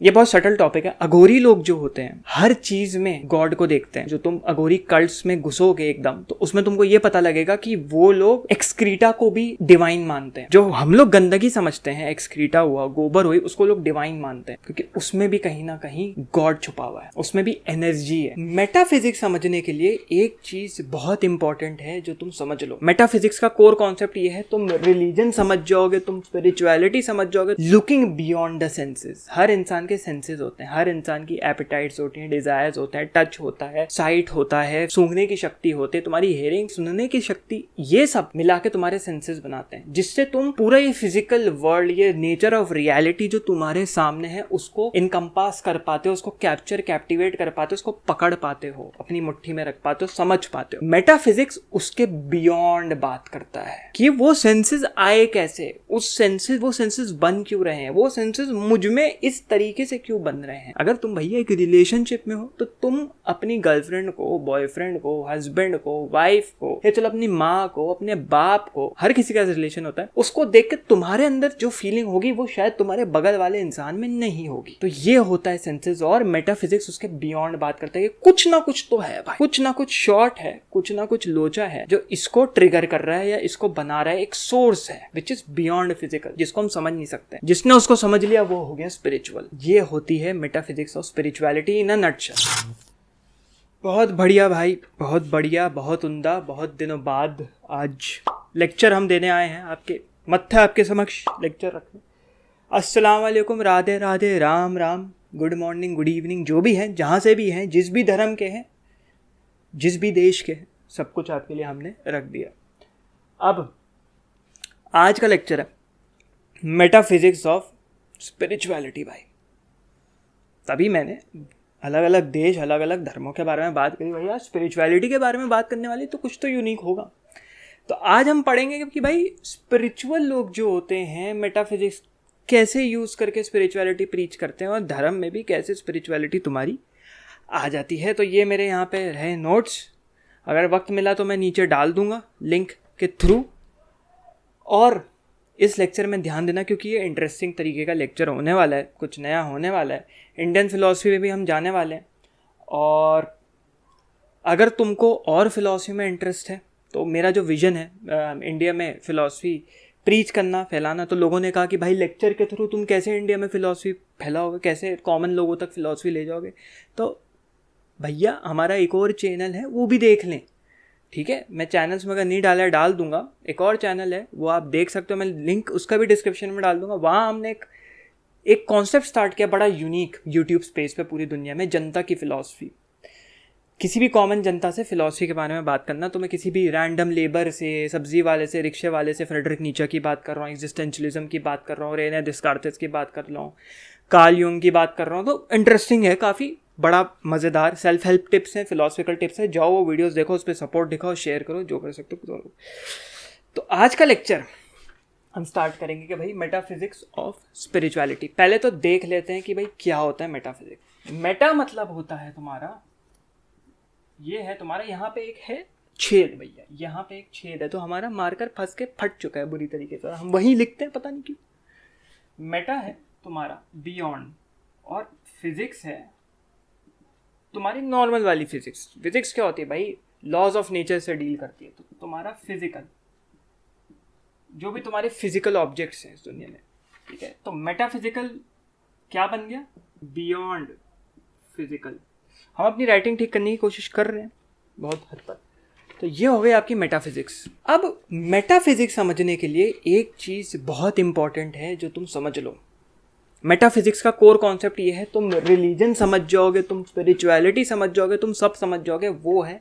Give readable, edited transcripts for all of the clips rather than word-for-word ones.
ये बहुत subtle topic है। अघोरी लोग जो होते हैं हर चीज में गॉड को देखते हैं। जो तुम अघोरी कल्ट्स में घुसोगे एकदम, तो उसमें तुमको ये पता लगेगा कि वो लोग एक्सक्रीटा को भी डिवाइन मानते हैं। जो हम लोग गंदगी समझते हैं, एक्सक्रीटा हुआ, गोबर हुई, उसको लोग डिवाइन मानते हैं, क्योंकि उसमें भी कहीं ना कहीं गॉड छुपा हुआ है, उसमें भी एनर्जी है। मेटाफिजिक्स समझने के लिए एक चीज बहुत इंपॉर्टेंट है जो तुम समझ लो। मेटाफिजिक्स का कोर कॉन्सेप्ट ये है, तुम रिलीजन समझ जाओगे, तुम स्पिरिचुअलिटी समझ जाओगे। Looking beyond the senses. हर इंसान के सेंसेस होते हैं, हर इंसान की एपिटाइट्स होती हैं, डिजायर्स होते हैं, टच होता है, साइट होता है, सूंघने की शक्ति होती है, तुम्हारी हियरिंग, सुनने की शक्ति, ये सब मिला के तुम्हारे सेंसेस बनाते हैं, जिससे तुम पूरा ये फिजिकल वर्ल्ड, ये नेचर ऑफ रियलिटी जो तुम्हारे सामने है, उसको इनकम्पास कर पाते हो, उसको कैप्चर, कैप्टिवेट कर पाते हो, उसको पकड़ पाते हो, अपनी मुट्ठी में रख पाते हो, समझ पाते हो। मेटाफिजिक्स उसके बियॉन्ड बात करता है कि वो सेंसेस आए कैसे, वो सेंसेस बन क्यों रहे हैं, वो सेंसेस मुझ में इस तरीके से क्यों बन रहे हैं। अगर तुम भैया एक रिलेशनशिप में हो, तो तुम अपनी गर्लफ्रेंड को, बॉयफ्रेंड को, हस्बैंड को, वाइफ को, या चलो अपनी माँ को, अपने बाप को, हर किसी का रिलेशन होता है, उसको देख के तुम्हारे अंदर जो फीलिंग होगी वो शायद तुम्हारे बगल वाले इंसान में नहीं होगी। तो ये होता है सेंसेस, और मेटाफिजिक्स उसके बियॉन्ड बात करता है कि कुछ ना कुछ तो है भाई, कुछ ना कुछ शॉर्ट है, कुछ ना कुछ लोचा है जो इसको ट्रिगर कर रहा है या इसको बना रहा है। एक सोर्स है विच इज बियॉन्ड फिजिकल, जिसको हम समझ नहीं सकते। जिसने उसको समझ लिया वो हो गया स्पिरिचुअल। ये होती है मेटाफिजिक्स और स्पिरिचुअलिटी इन अ नटशेल। बहुत बढ़िया भाई, बहुत बढ़िया, बहुत उम्दा। बहुत दिनों बाद आज लेक्चर हम देने आए हैं, आपके मत्थे आपके समक्ष लेक्चर रखने। अस्सलाम वालेकुम, Radhe Radhe, Ram Ram, good morning, good evening, जो भी हैं, जहाँ से भी हैं, जिस भी धर्म के हैं, जिस भी देश के हैं, सब कुछ आपके लिए हमने रख दिया। अब आज का लेक्चर है मेटाफिजिक्स ऑफ स्पिरिचुअलिटी भाई। तभी मैंने अलग अलग देश, अलग अलग धर्मों के बारे में बात करी। भैया स्पिरिचुअलिटी के बारे में बात करने वाली तो कुछ तो यूनिक होगा। तो आज हम पढ़ेंगे कि भाई स्पिरिचुअल लोग जो होते हैं मेटाफिजिक्स कैसे यूज़ करके स्पिरिचुअलिटी प्रीच करते हैं, और धर्म में भी कैसे स्पिरिचुअलिटी तुम्हारी आ जाती है। तो ये मेरे यहाँ पे रहे नोट्स, अगर वक्त मिला तो मैं नीचे डाल दूंगा लिंक के थ्रू। और इस लेक्चर में ध्यान देना, क्योंकि ये इंटरेस्टिंग तरीके का लेक्चर होने वाला है, कुछ नया होने वाला है। इंडियन फिलॉसफी में भी हम जाने वाले हैं, और अगर तुमको और फिलॉसफी में इंटरेस्ट है तो मेरा जो विज़न है इंडिया में फिलॉसफी प्रीच करना, फैलाना, तो लोगों ने कहा कि भाई लेक्चर के थ्रू तुम कैसे इंडिया में फ़िलॉसफी फैलाओगे, कैसे कॉमन लोगों तक फ़िलॉसफी ले जाओगे। तो भैया हमारा एक और चैनल है, वो भी देख लें, ठीक है। मैं चैनल्स में अगर नहीं डाला है डाल दूंगा। एक और चैनल है वो आप देख सकते हो, मैं लिंक उसका भी डिस्क्रिप्शन में डाल दूंगा। वहाँ हमने एक कॉन्सेप्ट स्टार्ट किया बड़ा यूनिक यूट्यूब स्पेस पे, पूरी दुनिया में जनता की फ़िलॉसफी, किसी भी कॉमन जनता से फ़िलॉसफी के बारे में बात करना। तो मैं किसी भी रैंडम लेबर से, सब्जी वाले से, रिक्शे वाले से, फ्रेडरिक नीचे की बात कर रहा हूँ, एग्जिस्टेंशलिज्म की बात कर रहा हूँ, रेने डिस्कार्टेस की बात कर रहा हूँ, कार्ल यूंग की बात कर रहा हूँ। तो इंटरेस्टिंग है, काफ़ी बड़ा मज़ेदार सेल्फ हेल्प टिप्स हैं, फिलोसफिकल टिप्स हैं। जाओ वो वीडियोस देखो, उस पर सपोर्ट दिखाओ, शेयर करो, जो कर सकते हो करो। तो आज का लेक्चर हम स्टार्ट करेंगे कि भाई मेटाफिजिक्स ऑफ स्पिरिचुअलिटी। पहले तो देख लेते हैं कि भाई क्या होता है मेटाफिजिक्स। मेटा मतलब होता है तुम्हारा, ये है तुम्हारा, यहाँ पे एक है छेद भैया, यहाँ पे एक छेद है, तो हमारा मार्कर फंस के फट चुका है बुरी तरीके से, हम वहीं लिखते हैं, पता नहीं क्यों। मेटा है तुम्हारा बियॉन्ड, और फिजिक्स है तुम्हारी नॉर्मल वाली फिजिक्स। फिजिक्स क्या होती है भाई, लॉज ऑफ नेचर से डील करती है। तो तुम्हारा फिजिकल, जो भी तुम्हारे फिजिकल ऑब्जेक्ट्स हैं इस दुनिया में, ठीक है। तो मेटाफिजिकल क्या बन गया, बियॉन्ड फिजिकल। हम अपनी राइटिंग ठीक करने की कोशिश कर रहे हैं बहुत हद तक। तो ये हो गई आपकी मेटाफिजिक्स। अब मेटाफिजिक्स समझने के लिए एक चीज़ बहुत इंपॉर्टेंट है जो तुम समझ लो। मेटाफिजिक्स का कोर कॉन्सेप्ट ये है, तुम रिलीजन समझ जाओगे, तुम स्पिरिचुअलिटी समझ जाओगे, तुम सब समझ जाओगे। वो है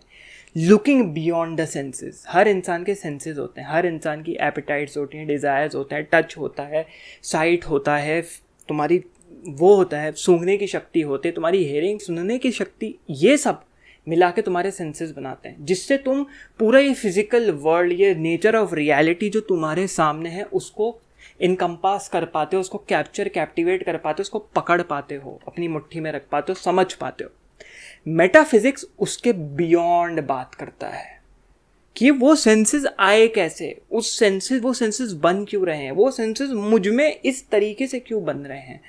लुकिंग बियॉन्ड द सेंसेस। हर इंसान के सेंसेस होते हैं, हर इंसान की एपिटाइट्स होती हैं, डिज़ायर्स होते हैं, टच होता है, साइट होता है, तुम्हारी वो होता है, सूंघने की शक्ति होती है, तुम्हारी हियरिंग, सुनने की शक्ति, ये सब मिला के तुम्हारे सेंसेस बनाते हैं, जिससे तुम पूरा ये फिजिकल वर्ल्ड, ये नेचर ऑफ रियलिटी जो तुम्हारे सामने है, उसको इनकम्पास कर पाते हो, उसको कैप्चर, कैप्टिवेट कर पाते हो, उसको पकड़ पाते हो, अपनी मुट्ठी में रख पाते हो, समझ पाते हो। मेटाफिजिक्स उसके बियॉन्ड बात करता है कि वो सेंसेस आए कैसे, वो सेंसेस बन क्यों रहे हैं, वो सेंसेस मुझ में इस तरीके से क्यों बन रहे हैं।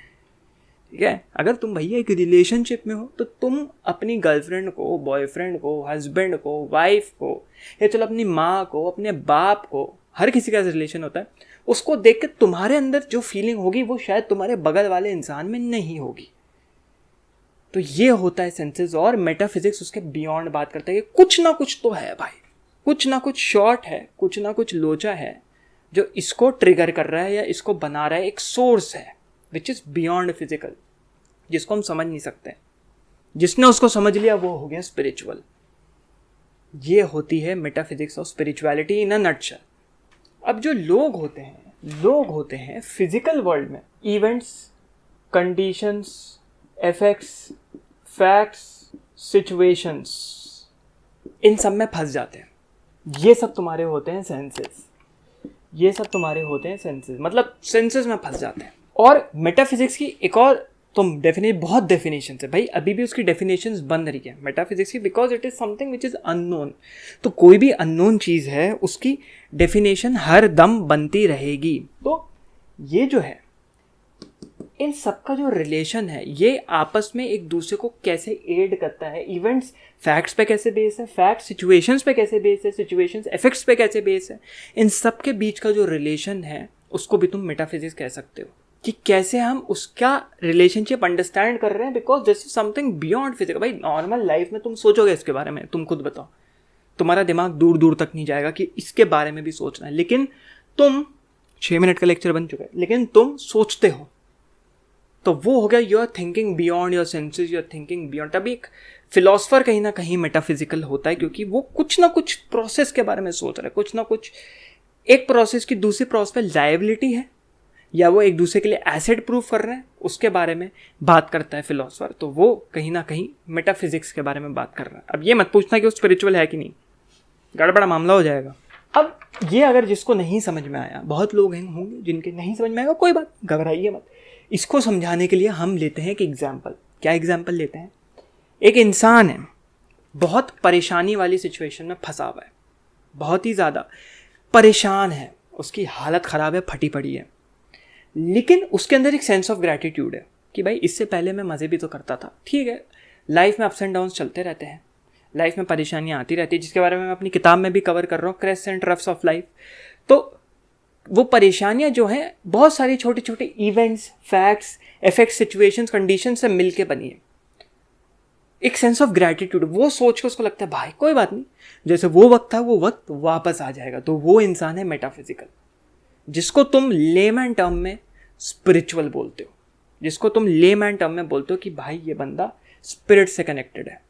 ठीक है। अगर तुम भैया एक रिलेशनशिप में हो तो तुम अपनी गर्लफ्रेंड को, बॉयफ्रेंड को, हस्बैंड को, वाइफ को, या चलो अपनी माँ को, अपने बाप को, हर किसी का रिलेशन होता है, उसको देख के तुम्हारे अंदर जो फीलिंग होगी वो शायद तुम्हारे बगल वाले इंसान में नहीं होगी। तो ये होता है सेंसेस। और मेटाफिजिक्स उसके बियॉन्ड बात करता है कि कुछ ना कुछ तो है भाई, कुछ ना कुछ शॉर्ट है, कुछ ना कुछ लोचा है जो इसको ट्रिगर कर रहा है या इसको बना रहा है। एक सोर्स है विच इज़ बियॉन्ड फिजिकल, जिसको हम समझ नहीं सकते। जिसने उसको समझ लिया वो हो गया स्पिरिचुअल। ये होती है मेटाफिजिक्स और स्पिरिचुअलिटी इन अ नटशेल। अब जो लोग होते हैं फिजिकल वर्ल्ड में events, conditions, effects, facts, situations, इन सब में फंस जाते हैं। ये सब तुम्हारे होते हैं सेंसेस, मतलब सेंसेस में फंस जाते हैं। और मेटाफिजिक्स की एक और बहुत डेफिनेशन है भाई, अभी भी उसकी डेफिनेशंस बन रही है मेटाफिजिक्स की, because it is something which is unknown. तो कोई भी अननोन चीज़ है उसकी डेफिनेशन हर दम बनती रहेगी। तो ये जो है, इन सब का जो रिलेशन है, ये आपस में एक दूसरे को कैसे एड करता है। इवेंट्स फैक्ट्स पे कैसे बेस है, फैक्ट सिचुएशंस पे कैसे बेस है, सिचुएशंस इफेक्ट्स पे कैसे बेस है, इन सब के बीच का जो रिलेशन है उसको भी तुम मेटाफिजिक्स कह सकते हो। कि कैसे हम उसका रिलेशनशिप अंडरस्टैंड कर रहे हैं, because this is something beyond physical. भाई नॉर्मल लाइफ में तुम सोचोगे इसके बारे में, तुम खुद बताओ, तुम्हारा दिमाग दूर दूर तक नहीं जाएगा कि इसके बारे में भी सोचना है। लेकिन तुम 6 मिनट का लेक्चर बन चुका है, लेकिन तुम सोचते हो, तो वो हो गया you are thinking beyond your senses, you are thinking beyond. तभी एक फिलोसफर कहीं ना कहीं मेटाफिजिकल होता है, क्योंकि वो कुछ ना कुछ प्रोसेस के बारे में सोच रहा है, कुछ ना कुछ एक प्रोसेस की दूसरी प्रोसेस पे लायबिलिटी है, या वो एक दूसरे के लिए एसेट प्रूफ कर रहे हैं, उसके बारे में बात करता है फिलोसफर। तो वो कहीं ना कहीं मेटाफिजिक्स के बारे में बात कर रहा है। अब ये मत पूछना कि वो स्पिरिचुअल है कि नहीं, गड़बड़ा मामला हो जाएगा। अब ये अगर जिसको नहीं समझ में आया, बहुत लोग होंगे जिनके नहीं समझ में आएगा, कोई बात, घबराइए मत। इसको समझाने के लिए हम लेते हैं एक एग्जाम्पल। क्या एग्जाम्पल लेते हैं? एक इंसान है, बहुत परेशानी वाली सिचुएशन में फंसा हुआ है, बहुत ही ज़्यादा परेशान है, उसकी हालत ख़राब है, फटी पड़ी है, लेकिन उसके अंदर एक सेंस ऑफ ग्रैटिट्यूड है कि भाई इससे पहले मैं मज़े भी तो करता था। ठीक है, लाइफ में अप्स एंड डाउन्स चलते रहते हैं, लाइफ में परेशानियाँ आती रहती है, जिसके बारे में मैं अपनी किताब में भी कवर कर रहा हूँ, crest and troughs of life. तो वो परेशानियाँ जो हैं बहुत सारी छोटे छोटे events, facts, effects, situations, conditions से मिल के बनी है। एक सेंस ऑफ ग्रैटिट्यूड, वो सोच के उसको लगता है भाई कोई बात नहीं, जैसे वो वक्त था वो वक्त वापस आ जाएगा। तो वो इंसान है मेटाफिजिकल, जिसको तुम लेमैन टर्म में स्पिरिचुअल बोलते हो, जिसको तुम लेमैन टर्म में बोलते हो कि भाई ये बंदा स्पिरिट से कनेक्टेड है।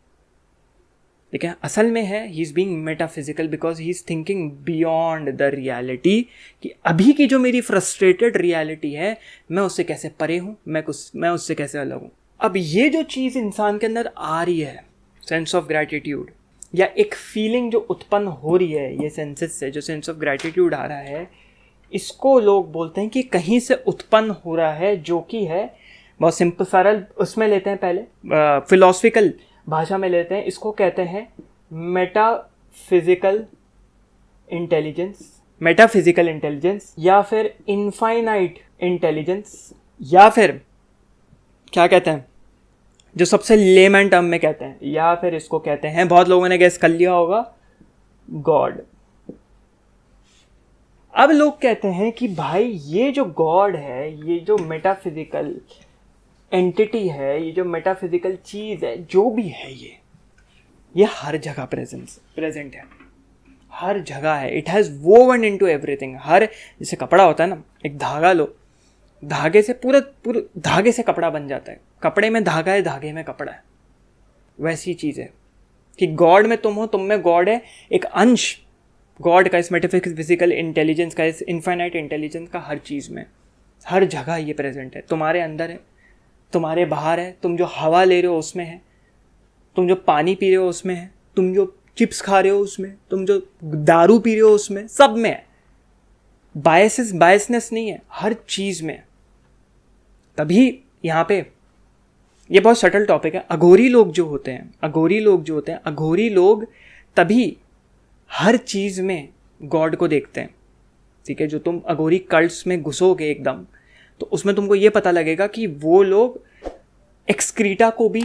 लेकिन असल में है he is being metaphysical because he is thinking beyond the reality, कि अभी की जो मेरी फ्रस्ट्रेटेड रियलिटी है, मैं उससे कैसे परे हूँ, मैं उससे कैसे अलग हूँ। अब ये जो चीज़ इंसान के अंदर आ रही है, सेंस ऑफ ग्रैटिट्यूड, या एक फीलिंग जो उत्पन्न हो रही है ये सेंसेस से, जो सेंस ऑफ ग्रैटिट्यूड आ रहा है, इसको लोग बोलते हैं कि कहीं से उत्पन्न हो रहा है, जो कि है बहुत सिंपल सरल, उसमें लेते हैं पहले फिलोसफिकल भाषा में लेते हैं, इसको कहते हैं मेटाफिजिकल इंटेलिजेंस, या फिर इनफाइनाइट इंटेलिजेंस, या फिर क्या कहते हैं जो सबसे लेमैन टर्म में कहते हैं, या फिर इसको कहते हैं, बहुत लोगों ने गेस कर लिया होगा, गॉड। अब लोग कहते हैं कि भाई ये जो गॉड है, ये जो मेटाफिजिकल एंटिटी है, ये जो मेटाफिजिकल चीज़ है, जो भी है ये हर जगह प्रेजेंट है, हर जगह है। It has woven into everything. हर, जैसे कपड़ा होता है ना, एक धागा लो, धागे से पूरा धागे से कपड़ा बन जाता है, कपड़े में धागा है, धागे में कपड़ा है। वैसी चीज़ है कि गॉड में तुम हो, तुम में गॉड है, एक अंश गॉड का, इस मेटाफिजिकल इंटेलिजेंस का, इस इनफाइनाइट इंटेलिजेंस का हर चीज़ में, हर जगह ये प्रेजेंट है। तुम्हारे अंदर है, तुम्हारे बाहर है, तुम जो हवा ले रहे हो उसमें है, तुम जो पानी पी रहे हो उसमें है, तुम जो चिप्स खा रहे हो उसमें, तुम जो दारू पी रहे हो उसमें, सब में है। बायसनेस नहीं है, हर चीज़ में। तभी यहाँ पे ये बहुत सटल टॉपिक है। अघोरी लोग जो होते हैं, अघोरी लोग तभी हर चीज़ में गॉड को देखते हैं। ठीक है, जो तुम अघोरी कल्ट्स में घुसोगे एकदम, तो उसमें तुमको ये पता लगेगा कि वो लोग एक्सक्रीटा को भी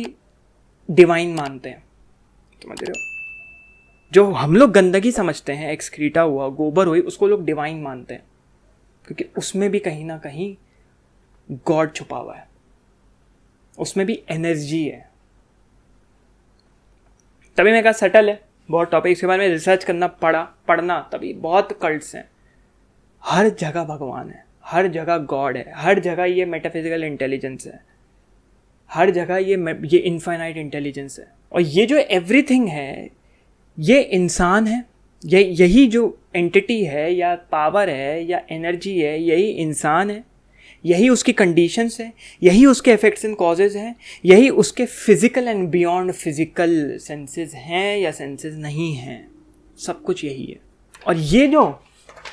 डिवाइन मानते हैं। समझ रहे हो? जो हम लोग गंदगी समझते हैं, एक्सक्रीटा हुआ, गोबर हुई, उसको लोग डिवाइन मानते हैं, क्योंकि उसमें भी कहीं ना कहीं गॉड छुपा हुआ है, उसमें भी एनर्जी है। तभी मैं कहा सटल है बहुत टॉपिक, इसके बारे में रिसर्च करना पढ़ना, तभी बहुत कल्ट्स हैं। हर जगह भगवान है, हर जगह गॉड है, हर जगह ये मेटाफिजिकल इंटेलिजेंस है, हर जगह ये इनफाइनाइट इंटेलिजेंस है। और ये जो एवरीथिंग है ये इंसान है, यही जो एंटिटी है या पावर है या एनर्जी है, यही इंसान है, यही उसकी कंडीशंस है, यही उसके इफेक्ट्स एंड कॉजेज हैं, यही उसके physical and beyond physical senses हैं या सेंसेस नहीं हैं, सब कुछ यही है। और ये जो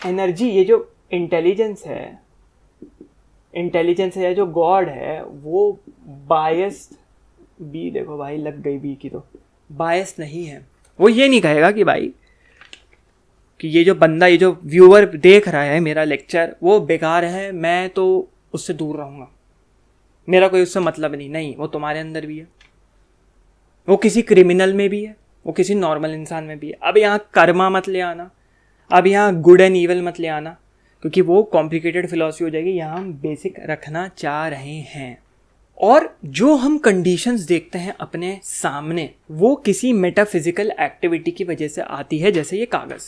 एनर्जी, ये जो इंटेलिजेंस है या जो गॉड है, वो बायस्ड बी, देखो भाई लग गई बी की, तो बायस्ड नहीं है। वो ये नहीं कहेगा कि भाई कि ये जो बंदा, ये जो व्यूअर देख रहा है मेरा लेक्चर, वो बेकार है, मैं तो उससे दूर रहूँगा, मेरा कोई उससे मतलब नहीं। वो तुम्हारे अंदर भी है, वो किसी क्रिमिनल में भी है, वो किसी नॉर्मल इंसान में भी है। अब यहाँ कर्मा मत ले आना, अब यहाँ गुड एंड ईवल मत ले आना, क्योंकि वो कॉम्प्लिकेटेड फिलॉसफी हो जाएगी। यहाँ हम बेसिक रखना चाह रहे हैं। और जो हम कंडीशंस देखते हैं अपने सामने, वो किसी मेटाफिजिकल एक्टिविटी की वजह से आती है। जैसे ये कागज़,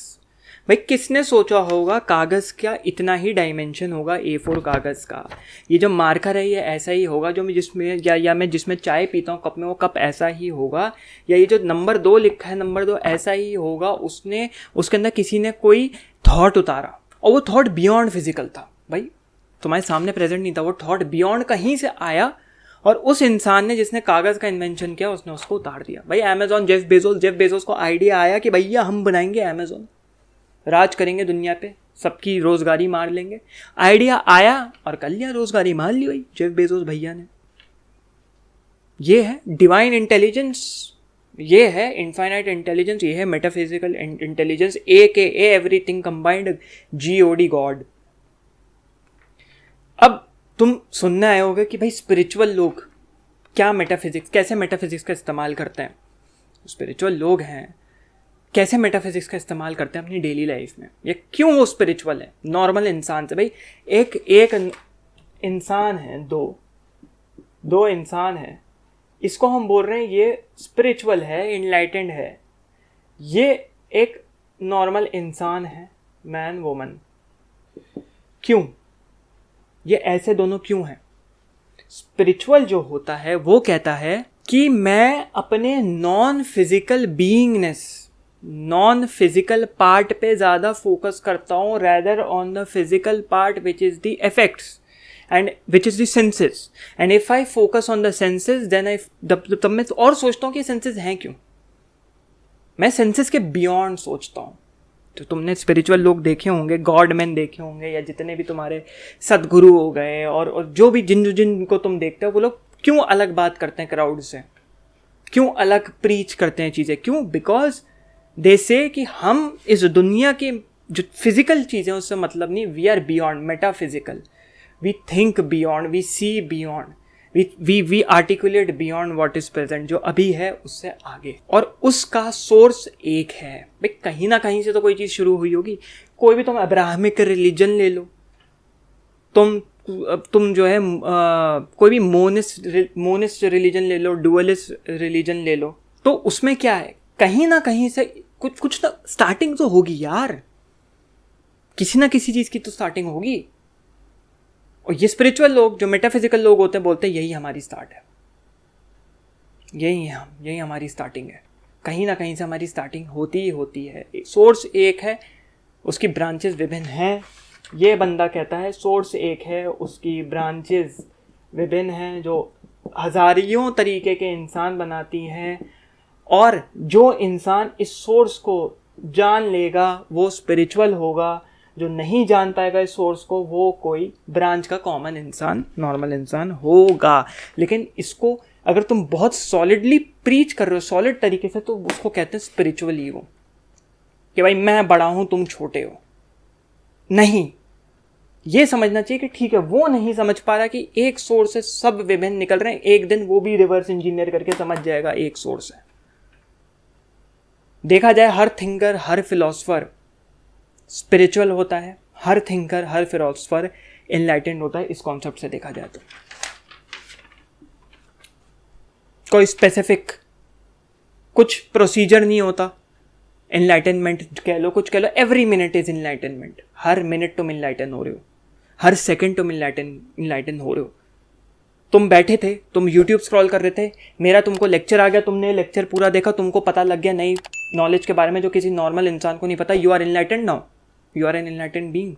भाई किसने सोचा होगा कागज़ का इतना ही डायमेंशन होगा A4 कागज़ का, ये जो मार्कर है ये ऐसा ही होगा, जो मैं जिसमें या मैं जिसमें चाय पीता हूँ कप में, वो कप ऐसा ही होगा, या ये जो नंबर 2 लिखा है नंबर 2 ऐसा ही होगा। उसके अंदर किसी ने कोई थॉट उतारा, और वो थॉट बियॉन्ड फिजिकल था, भाई तुम्हारे सामने प्रेजेंट नहीं था, वो थॉट बियॉन्ड कहीं से आया, और उस इंसान ने जिसने कागज़ का इन्वेंशन किया उसने उसको उतार दिया। भाई अमेजॉन, जेफ बेजोस को आइडिया आया कि भैया हम बनाएंगे अमेजॉन, राज करेंगे दुनिया पे, सबकी रोजगारी मार लेंगे। आइडिया आया और कर लिया, रोजगारी मार ली भाई जेफ बेजोस भैया ने। ये है डिवाइन इंटेलिजेंस, ये है इनफाइनाइट इंटेलिजेंस, ये है metaphysical intelligence, AKA everything combined, GOD God. अब तुम सुनने आए होगे कि भाई स्पिरिचुअल लोग क्या मेटाफिजिक्स, कैसे मेटाफिजिक्स का इस्तेमाल करते हैं। स्पिरिचुअल लोग हैं, कैसे मेटाफिजिक्स का इस्तेमाल करते हैं अपनी डेली लाइफ में, या क्यों वो स्पिरिचुअल है नॉर्मल इंसान से। भाई एक इंसान है, दो इंसान है, इसको हम बोल रहे हैं ये स्पिरिचुअल है, इनलाइटेंड है। ये एक नॉर्मल इंसान है, मैन वुमन। क्यों ये ऐसे दोनों क्यों हैं? स्पिरिचुअल जो होता है वो कहता है कि मैं अपने non physical beingness, non physical part पे ज़्यादा फोकस करता हूँ, rather on the physical part which is the effects and which is the senses. And if I focus on the senses then तब मैं और सोचता हूँ कि सेंसेस हैं क्यों, मैं सेंसेस के बियॉन्ड सोचता हूँ। तो तुमने स्पिरिचुअल लोग देखे होंगे, गॉड मैन देखे होंगे, या जितने भी तुम्हारे सदगुरु हो गए, और जो भी जिनको तुम देखते हो, वो लोग क्यों अलग बात करते हैं क्राउड से, क्यों अलग प्रीच करते हैं चीज़ें, क्यों? बिकॉज दे से कि हम इस दुनिया की जो फिजिकल चीज़ें उससे मतलब नहीं, we are beyond metaphysical, we think beyond, we see beyond, we articulate beyond what is present, जो अभी है उससे आगे। और उसका सोर्स एक है। भाई कहीं ना कहीं से तो कोई चीज़ शुरू हुई होगी। कोई भी तुम अब्राहमिक रिलीजन ले लो, तुम जो है कोई भी मोनिस्ट रिलीजन ले लो, डुअलिस्ट रिलीजन ले लो, तो उसमें क्या है, कहीं ना कहीं से कुछ तो स्टार्टिंग तो होगी यार, किसी ना किसी चीज़ की तो स्टार्टिंग होगी। और ये स्पिरिचुअल लोग, जो मेटाफिजिकल लोग होते हैं, बोलते हैं यही हमारी स्टार्ट है, यही हमारी स्टार्टिंग है। कहीं ना कहीं से हमारी स्टार्टिंग होती ही होती है। सोर्स एक है, उसकी ब्रांचेस विभिन्न हैं। ये बंदा कहता है सोर्स एक है, उसकी ब्रांचेस विभिन्न हैं, जो हजारियों तरीके के इंसान बनाती हैं। और जो इंसान इस सोर्स को जान लेगा वो स्पिरिचुअल होगा, जो नहीं जान पाएगा इस सोर्स को वो कोई ब्रांच का कॉमन इंसान, नॉर्मल इंसान होगा। लेकिन इसको अगर तुम बहुत सॉलिडली प्रीच कर रहे हो, सॉलिड तरीके से, तो उसको कहते हैं स्पिरिचुअल ईगो, कि भाई मैं बड़ा हूं तुम छोटे हो। नहीं, ये समझना चाहिए कि ठीक है, वो नहीं समझ पा रहा कि एक सोर्स से सब विभिन्न निकल रहे हैं, एक दिन वो भी रिवर्स इंजीनियर करके समझ जाएगा एक सोर्स है। देखा जाए हर थिंकर, हर फिलोसफर स्पिरिचुअल होता है, हर थिंकर, हर फिलोसफर एनलाइटेंड होता है, इस कॉन्सेप्ट से देखा जाए तो। कोई स्पेसिफिक कुछ प्रोसीजर नहीं होता, एनलाइटनमेंट कह लो, कुछ कह लो, एवरी मिनट इज एनलाइटनमेंट। हर मिनट तुम एनलाइटन हो रहे हो, हर सेकंड तुम एनलाइटन हो रहे हो। तुम बैठे थे, तुम यूट्यूब स्क्रॉल कर रहे थे, मेरा तुमको लेक्चर आ गया, तुमने लेक्चर पूरा देखा, तुमको पता लग गया नई नॉलेज के बारे में जो किसी नॉर्मल इंसान को नहीं पता। You are enlightened now, you are an enlightened being.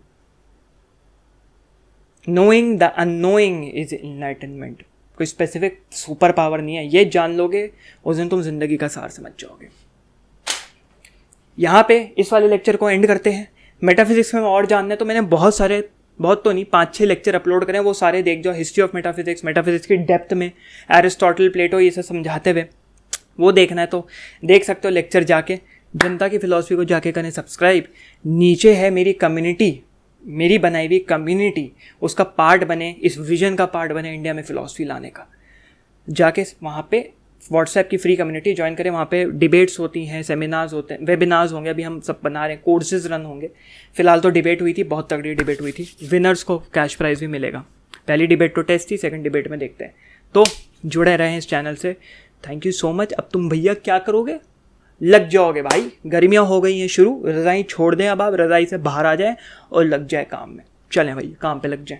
Knowing the unknowing is enlightenment. कोई स्पेसिफिक सुपर पावर नहीं है, ये जान लोगे उस दिन तुम जिंदगी का सार समझ जाओगे। यहाँ पे इस वाले लेक्चर को एंड करते हैं। मेटाफिजिक्स में और जानना है तो मैंने बहुत तो नहीं 5-6 लेक्चर अपलोड करें, वो सारे देख जाओ। हिस्ट्री ऑफ मेटाफिजिक्स, मेटाफिजिक्स की डेप्थ में एरिस्टोटल, प्लेटो ये सब समझाते हुए, वो देखना है तो देख सकते हो लेक्चर जाके। जनता की फिलॉसफी को जाके करें सब्सक्राइब। नीचे है मेरी कम्युनिटी, मेरी बनाई हुई कम्युनिटी, उसका पार्ट बने, इस विजन का पार्ट बने इंडिया में फिलॉसफी लाने का। जाके वहाँ पे व्हाट्सएप की फ्री कम्युनिटी ज्वाइन करें, वहाँ पे डिबेट्स होती हैं, सेमिनार्स होते हैं, वेबिनार्स होंगे, अभी हम सब बना रहे हैं, कोर्सेज रन होंगे। फिलहाल तो डिबेट हुई थी, बहुत तगड़ी डिबेट हुई थी, विनर्स को कैश प्राइज भी मिलेगा। पहली डिबेट तो टेस्ट थी, सेकंड डिबेट में देखते हैं। तो जुड़े रहें इस चैनल से। Thank you so much. अब तुम भैया क्या करोगे, लग जाओगे भाई, गर्मियाँ हो गई हैं शुरू, रज़ाई छोड़ दें, अब आप रज़ाई से बाहर आ जाएं और लग जाए काम में। चलें भैया काम पे लग जाएं।